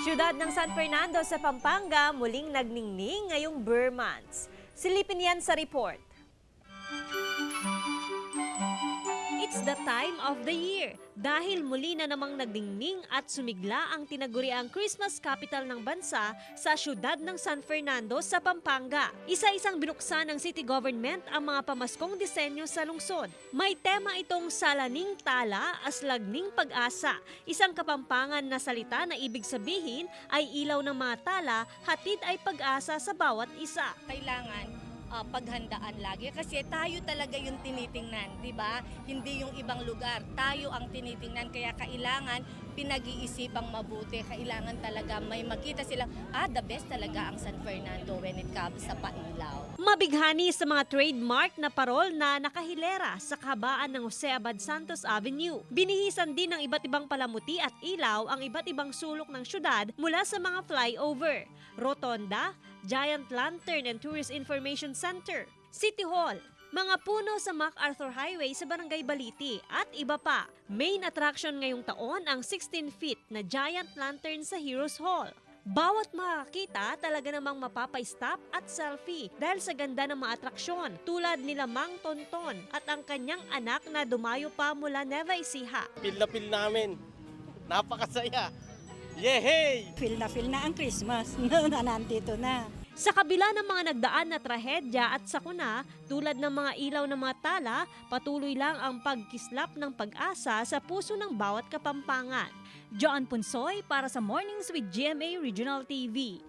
Siyudad ng San Fernando sa Pampanga muling nagningning ngayong Burr Months. Silipin yan sa report. It's the time of the year dahil muli na namang nagdingning at sumigla ang tinaguriang Christmas capital ng bansa sa siyudad ng San Fernando sa Pampanga. Isa-isang binuksan ng city government ang mga pamaskong disenyo sa lungsod. May tema itong Salaning Tala, Aslagning Pag-asa, isang Kapampangan na salita na ibig sabihin ay ilaw ng mga tala, hatid ay pag-asa sa bawat isa. Kailangan paghandaan lagi kasi tayo talaga yung tinitingnan, di ba? Hindi yung ibang lugar, tayo ang tinitingnan kaya kailangan pinag-iisipang mabuti, kailangan talaga may makita silang the best talaga ang San Fernando when it comes sa pailaw. Mabighani sa mga trademark na parol na nakahilera sa kahabaan ng Jose Abad Santos Avenue. Binihisan din ng iba't ibang palamuti at ilaw ang iba't ibang sulok ng syudad mula sa mga flyover, rotonda, giant lantern and tourist information center, City Hall, mga puno sa MacArthur Highway sa Barangay Baliti at iba pa. Main attraction ngayong taon ang 16 feet na giant lantern sa Heroes Hall. Bawat makakita talaga namang mapapay-stop at selfie dahil sa ganda ng mga atraksyon tulad nila Mang Tonton at ang kanyang anak na dumayo pa mula Nueva Ecija. Feel na feel namin. Napakasaya. Yehey! Feel na ang Christmas na nandito na. Sa kabila ng mga nagdaan na trahedya at sakuna tulad ng mga ilaw ng mga tala, patuloy lang ang pagkislap ng pag-asa sa puso ng bawat Kapampangan. Joan Punsoy para sa Mornings with GMA Regional TV.